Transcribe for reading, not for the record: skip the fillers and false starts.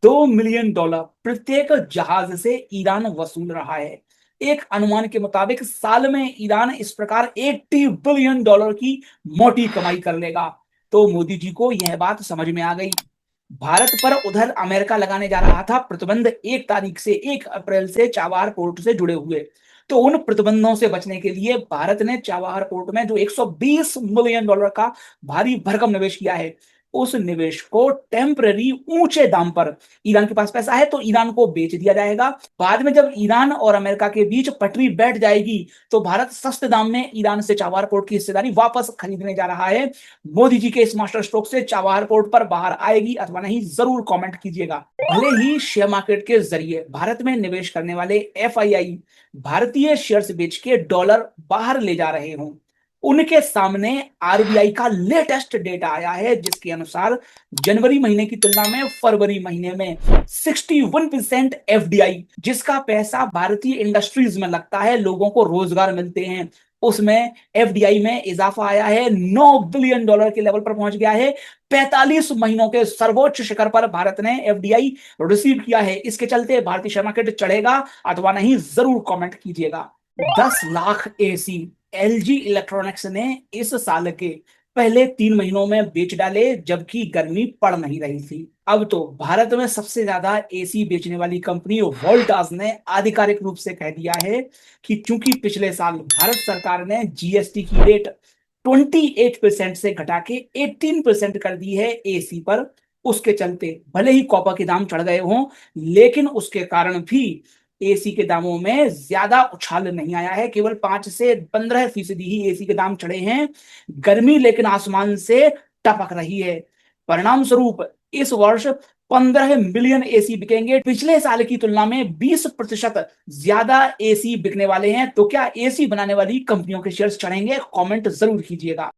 $2 million प्रत्येक जहाज से ईरान वसूल रहा है। एक अनुमान के मुताबिक साल में ईरान इस प्रकार $80 बिलियन की मोटी कमाई कर लेगा। तो मोदी जी को यह बात समझ में आ गई। भारत पर उधर अमेरिका लगाने जा रहा था प्रतिबंध 1 तारीख से 1 अप्रैल से चाबहार पोर्ट से जुड़े हुए। तो उन प्रतिबंधों से बचने के लिए भारत ने चाबहार पोर्ट में जो $120 मिलियन का भारी भरकम निवेश किया है, उस निवेश को टेम्पररी ऊंचे दाम पर, ईरान के पास पैसा है तो ईरान को बेच दिया जाएगा। बाद में जब ईरान और अमेरिका के बीच पटरी बैठ जाएगी तो भारत सस्ते दाम में ईरान से चाबहार पोर्ट की हिस्सेदारी वापस खरीदने जा रहा है। मोदी जी के इस मास्टर स्ट्रोक से चाबहार पोर्ट पर बाहर आएगी अथवा नहीं, जरूर कमेंट कीजिएगा। भले ही शेयर मार्केट के जरिए भारत में निवेश करने वाले एफआईआई भारतीय शेयर्स बेच के डॉलर बाहर ले जा रहे हों, उनके सामने आरबीआई का लेटेस्ट डेटा आया है जिसके अनुसार जनवरी महीने की तुलना में फरवरी महीने में 61% एफडीआई, जिसका पैसा भारतीय इंडस्ट्रीज में लगता है, लोगों को रोजगार मिलते हैं, उसमें एफडीआई में इजाफा आया है। $9 बिलियन के लेवल पर पहुंच गया है। 45 महीनों के सर्वोच्च शिखर पर भारत ने एफडीआई रिसीव किया है। इसके चलते भारतीय शेयर मार्केट चढ़ेगा अथवा नहीं, जरूर कमेंट कीजिएगा। 10 लाख एसी एलजी इलेक्ट्रॉनिक्स ने इस साल के पहले 3 महीनों में बेच डाले, जबकि गर्मी पड़ नहीं रही थी। अब तो भारत में सबसे ज्यादा एसी बेचने वाली कंपनी वोल्टास ने आधिकारिक रूप से कह दिया है कि चूंकि पिछले साल भारत सरकार ने जीएसटी की रेट 28% से घटा के 18% कर दी है एसी पर, उसके चलते भले ही कॉपर के दाम चढ़ गए हों, लेकिन उसके कारण भी एसी के दामों में ज्यादा उछाल नहीं आया है। केवल 5 से 15% ही एसी के दाम चढ़े हैं। गर्मी लेकिन आसमान से टपक रही है। परिणाम स्वरूप इस वर्ष 15 मिलियन एसी बिकेंगे। पिछले साल की तुलना में 20% ज्यादा एसी बिकने वाले हैं। तो क्या एसी बनाने वाली कंपनियों के शेयर्स चढ़ेंगे? कमेंट जरूर कीजिएगा।